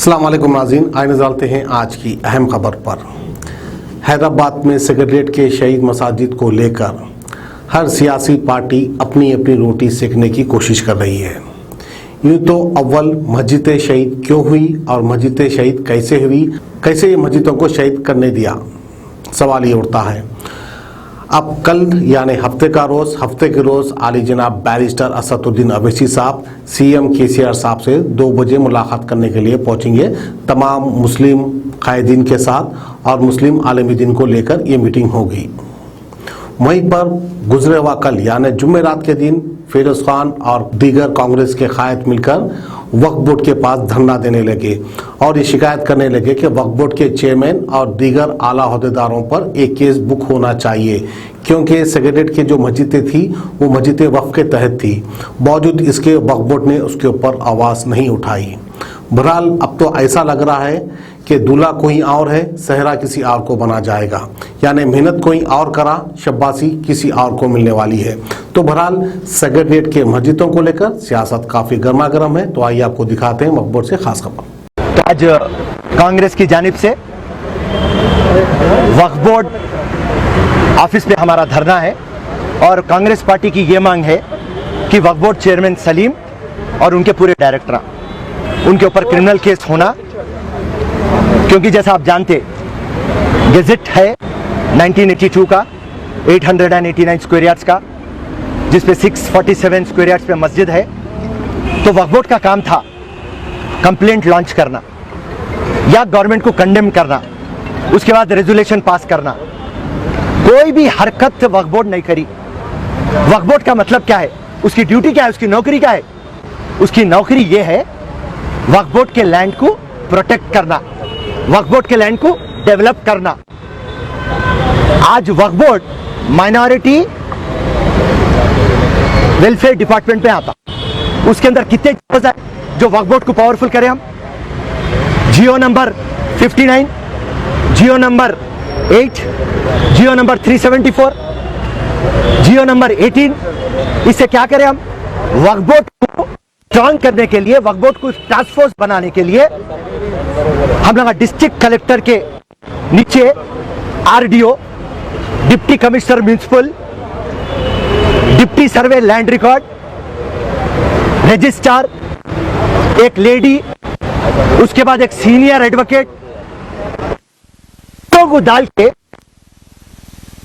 अस्सलाम वालेकुम नाज़रीन, आइए नज़र डालते हैं आज की अहम खबर पर। हैदराबाद में सेक्रेटरीट के शहीद मसाजिद को लेकर हर सियासी पार्टी अपनी अपनी रोटी सेकने की कोशिश कर रही है। यूँ तो अव्वल मस्जिद शहीद क्यों हुई और मस्जिद शहीद कैसे हुई, कैसे ये मस्जिदों को शहीद करने दिया, सवाल ये उठता है। अब कल यानी हफ्ते के रोज़ आली जनाब बैरिस्टर असदुद्दीन अवैसी साहब सीएम केसीआर साहब से 2 बजे मुलाकात करने के लिए पहुंचेंगे। तमाम मुस्लिम कायदीन के साथ और मुस्लिम आलमी दिन को लेकर ये मीटिंग होगी। वहीं पर गुजरे हुआ कल यानी जुमेरात के दिन फिरोज खान और दीगर कांग्रेस के कायद मिलकर वक्फ बोर्ड के पास धरना देने लगे और ये शिकायत करने लगे कि वक्फ बोर्ड के चेयरमैन और दीगर आला अहदेदारों पर एक केस बुक होना चाहिए, क्योंकि सेक्रेटरीट की जो मस्जिदें थी वो मस्जिदें वक्फ के तहत थी। बावजूद इसके वक्फ बोर्ड ने उसके ऊपर आवाज़ नहीं उठाई। बहरहाल अब तो ऐसा लग रहा है कि दूल्हा कोई और है, सहरा किसी और को बना जाएगा, यानी मेहनत कोई और करा, शाबाशी किसी और को मिलने वाली है। तो बहरहाल सेक्रेटरीट के मस्जिदों को लेकर सियासत काफ़ी गर्मा गर्म है। तो आइए आपको दिखाते हैं वक्फ बोर्ड से खास खबर। तो आज कांग्रेस की जानिब से वक्फ बोर्ड ऑफिस पे हमारा धरना है और कांग्रेस पार्टी की ये मांग है कि वक्फ बोर्ड चेयरमैन सलीम और उनके पूरे डायरेक्टर उनके ऊपर क्रिमिनल केस होना, क्योंकि जैसा आप जानते गेजेट है 1982 का 889 स्क्वायर यार्ड्स का, जिसपे 647 स्क्वायर यार्ड्स पे मस्जिद है। तो वक्फ बोर्ड का काम था कंप्लेंट लॉन्च करना या गवर्नमेंट को कंडेम करना, उसके बाद रेजोल्यूशन पास करना। कोई भी हरकत वक्फ बोर्ड नहीं करी। वक्फ बोर्ड का मतलब क्या है, उसकी ड्यूटी क्या है, उसकी नौकरी क्या है? उसकी नौकरी ये है वक्फ बोर्ड के लैंड को प्रोटेक्ट करना, वक्फ बोर्ड के लैंड को डेवलप करना। आज वक्फ बोर्ड माइनॉरिटी वेलफेयर डिपार्टमेंट में आता, उसके अंदर कितने है जो वक्फ बोर्ड को पावरफुल करें हम? जियो नंबर 59, जियो नंबर 8, जियो नंबर 374, जियो नंबर 18। इससे क्या करें हम? वक्फ बोर्ड को स्ट्रॉन्ग करने के लिए, वक्फ बोर्ड को टास्क फोर्स बनाने के लिए हम लोग डिस्ट्रिक्ट कलेक्टर के नीचे RDO, deputy commissioner municipal, deputy survey land record, registrar, एक लेडी, उसके बाद एक सीनियर एडवोकेट को डाल के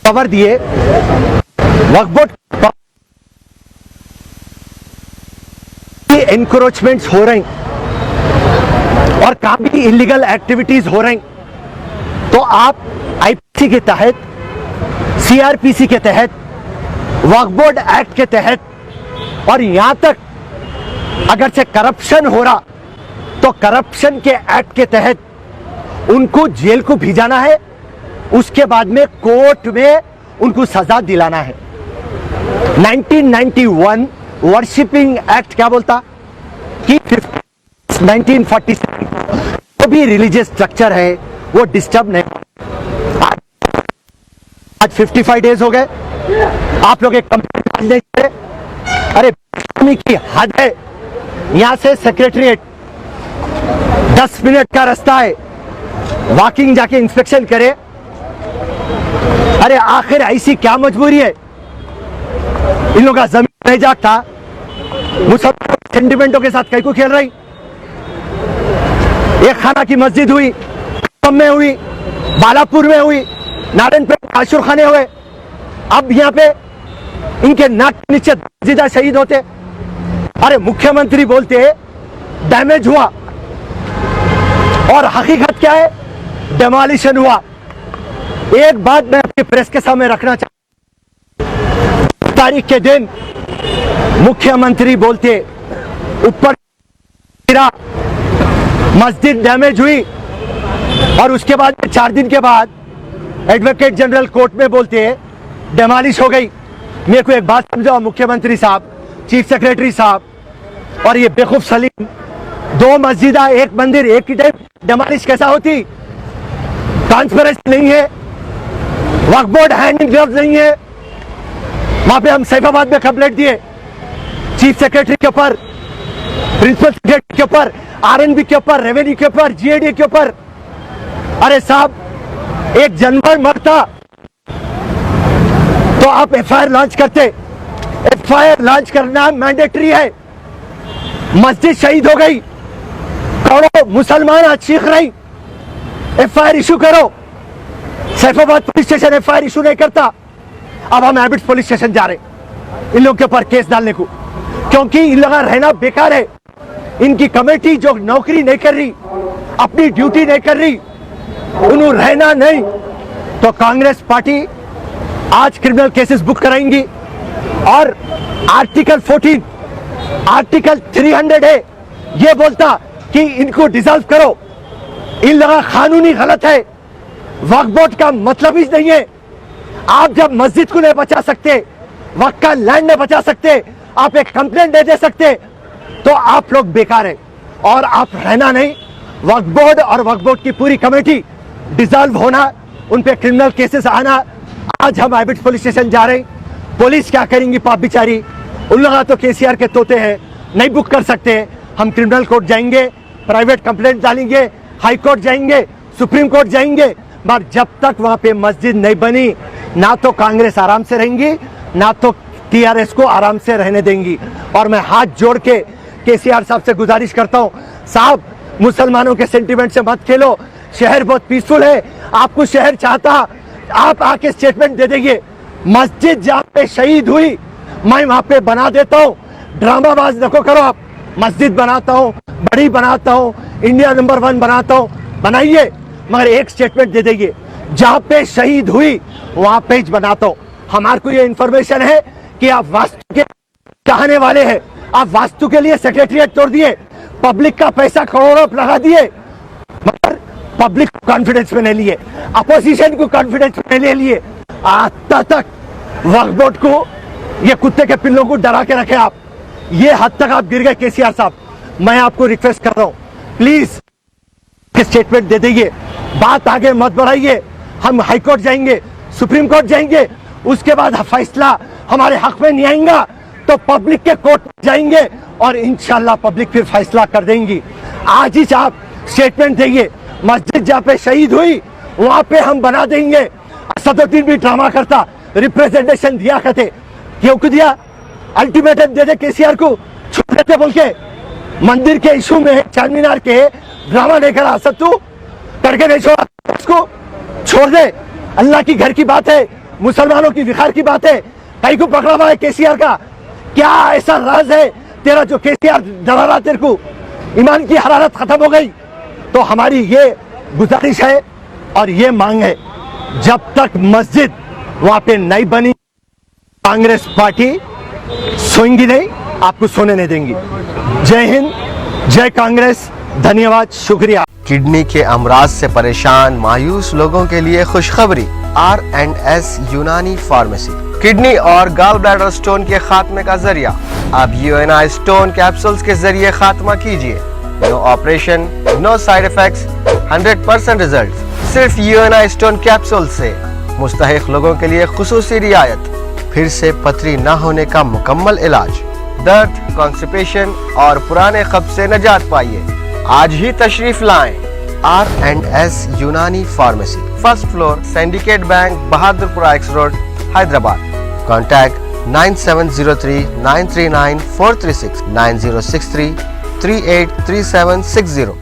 पावर दिए। वक्फ बोर्ड एनक्रोचमेंट्स हो रही और काफी इलीगल एक्टिविटीज हो रही, तो आप आईपीसी के तहत, सीआरपीसी के तहत, वक्फ बोर्ड एक्ट के तहत और यहां तक अगर से करप्शन हो रहा तो करप्शन के एक्ट के तहत उनको जेल को भेजाना है, उसके बाद में कोर्ट में उनको सजा दिलाना है। 1991 वर्शिपिंग एक्ट क्या बोलता कि 1947 जो भी रिलीजियस स्ट्रक्चर है वो डिस्टर्ब नहीं। आज 55 डेज हो गए, आप लोग एक कंप्लेंट नहीं करे। अरे की हद है, यहां से सेक्रेटरीट 10 मिनट का रास्ता है, वॉकिंग जाके इंस्पेक्शन करे। अरे आखिर ऐसी क्या मजबूरी है? इन लोगों का जमीन नहीं जागता, मुसलमान सेंटिमेंटों के साथ कई को खेल रही। एक खाना की मस्जिद हुई, में हुई, बालापुर में हुई, नारायणपेट आशुर खाने हुए, अब यहाँ पे इनके नाक के नीचे जिदा शहीद होते। अरे मुख्यमंत्री बोलते डैमेज हुआ और हकीकत क्या है? डेमोलिशन हुआ। एक बात मैं अपनी प्रेस के सामने रखना चाहता, तारीख के दिन मुख्यमंत्री बोलते ऊपर मस्जिद डैमेज हुई और उसके बाद 4 दिन के बाद एडवोकेट जनरल कोर्ट में बोलते डेमोलिश हो गई। मेरे को एक बात समझाओ मुख्यमंत्री साहब, चीफ सेक्रेटरी साहब और ये बेवकूफ सलीम, 2 मस्जिदा, एक मंदिर एक ही टाइम डेमोलिश कैसा होती? ट्रांसपेरेंसी नहीं है, वक्फ बोर्ड हैंड इन ग्लव्स नहीं है। वहां पे हम सैफाबाद में कंप्लेंट दिए, चीफ सेक्रेटरी के ऊपर, प्रिंसिपल सेक्रेटरी के ऊपर आरएनबी के ऊपर, रेवेन्यू के ऊपर, जीएडी के ऊपर। अरे साहब, एक जानवर मरता तो आप एफआईआर लॉन्च करते। एफआईआर लॉन्च करना मैंडेटरी है। मस्जिद शहीद हो गई, करोड़ों मुसलमान आज चीख रही, एफआईआर इशू करो। Saifabad police station FIR issue नहीं करता। अब हम हैबिट्स पुलिस स्टेशन जा रहे इन लोगों के ऊपर केस डालने को, क्योंकि इन लोगों का रहना बेकार है। इनकी कमेटी जो नौकरी नहीं कर रही, अपनी ड्यूटी नहीं कर रही, उन्होंने रहना नहीं। तो कांग्रेस पार्टी आज क्रिमिनल केसेस बुक कराएंगी और आर्टिकल 14, आर्टिकल 300 है, ये बोलता कि इनको डिसॉल्व करो। इन लोगों का कानूनी गलत है। वक्फ बोर्ड का मतलब ही नहीं है। आप जब मस्जिद को नहीं बचा सकते, वक्फ का लैंड नहीं बचा सकते, आप एक कंप्लेंट नहीं दे सकते, तो आप लोग बेकार है और आप रहना नहीं। वक्फ बोर्ड और वक्फ बोर्ड की पूरी कमेटी डिसॉल्व होना, उन पे क्रिमिनल केसेस आना। आज हम हैबिट्स पुलिस स्टेशन जा रहे हैं। पुलिस क्या करेंगी पाप बिचारी, उन लोग तो केसीआर के तोते हैं, नहीं बुक कर सकते। हम क्रिमिनल कोर्ट जाएंगे, प्राइवेट कंप्लेंट डालेंगे, हाई कोर्ट जाएंगे, सुप्रीम कोर्ट जाएंगे, मगर जब तक वहां पे मस्जिद नहीं बनी, ना तो कांग्रेस आराम से रहेंगी, ना तो टीआरएस को आराम से रहने देंगी। और मैं हाथ जोड़ के केसीआर साहब से गुजारिश करता हूं, साहब मुसलमानों के सेंटीमेंट से मत खेलो। शहर बहुत पीसफुल है, आपको शहर चाहता, आप आके स्टेटमेंट दे देंगे। मस्जिद जहां पे शहीद हुई, मैं वहां पे बना देता हूं। ड्रामाबाज देखो करो आप, मस्जिद बनाता हूं, बड़ी बनाता हूं, इंडिया नंबर 1 बनाता हूं, बनाइए, मगर एक स्टेटमेंट दे देंगे जहां पे शहीद हुई वहां पेज बनाता हूं। हमारे को ये इंफॉर्मेशन है कि आप वास्तु के चाहने वाले हैं, आप वास्तु के लिए सेक्रेटरीट तोड़ दिए, पब्लिक का पैसा करोड़ों लगा दिए, मगर पब्लिक कॉन्फिडेंस में नहीं लिए, अपोजिशन को कॉन्फिडेंस में नहीं लिए। आज तक वक्फ बोर्ड को, ये कुत्ते के पिल्लों को डरा के रखे आप। ये हद तक आप गिर गए केसीआर साहब। मैं आपको रिक्वेस्ट कर रहा हूं, प्लीज स्टेटमेंट दे दीजिए, बात आगे मत बढ़ाइए। हम हाई कोर्ट जाएंगे, सुप्रीम कोर्ट जाएंगे, उसके बाद फैसला हमारे हक में नहीं आएगा तो पब्लिक के कोर्ट जाएंगे और इंशाल्लाह पब्लिक फिर फैसला कर देंगी। आज ही आप स्टेटमेंट देंगे, मस्जिद जहाँ पे शहीद हुई वहां पे हम बना देंगे। असदुद्दीन भी ड्रामा करता, रिप्रेजेंटेशन दिया करते, क्यों दिया? अल्टीमेटम दे दे केसीआर को, छुप लेते बोल के। मंदिर के इशू में चारमीनार के ड्रामा नहीं करा, असद तू करके नहीं छोड़ा, उसको छोड़ दे। अल्लाह की घर की बात है, मुसलमानों की विखार की बात है, कहीं को पकड़ा हुआ है केसीआर का। क्या ऐसा राज है तेरा जो केसीआर डरा रहा तेरे को? ईमान की हरारत खत्म हो गई। तो हमारी ये गुजारिश है और ये मांग है, जब तक मस्जिद वहां पे नहीं बनी कांग्रेस पार्टी सोएंगी नहीं, आपको सोने नहीं देंगी। जय हिंद, जय कांग्रेस, धन्यवाद, शुक्रिया। किडनी के अमराज से परेशान मायूस लोगों के लिए खुशखबरी, R&S यूनानी फार्मेसी किडनी और गॉल ब्लैडर स्टोन के खात्मे का जरिया। अब UNI स्टोन कैप्सूल्स के जरिए खात्मा कीजिए। No operation, no side effects, 100% result. सिर्फ UNI स्टोन कैप्सूल से मुस्तहिक लोगों के लिए खुसूसी रियायत। फिर से पथरी न होने का मुकम्मल इलाज, दर्द, कॉन्स्टिपेशन और पुराने कब्ज से निजात पाइए। आज ही तशरीफ लाएं। R&S यूनानी pharmacy, first floor, syndicate bank, Bahadurpura X road, Hyderabad. Contact 9703 939 436 9063 383760।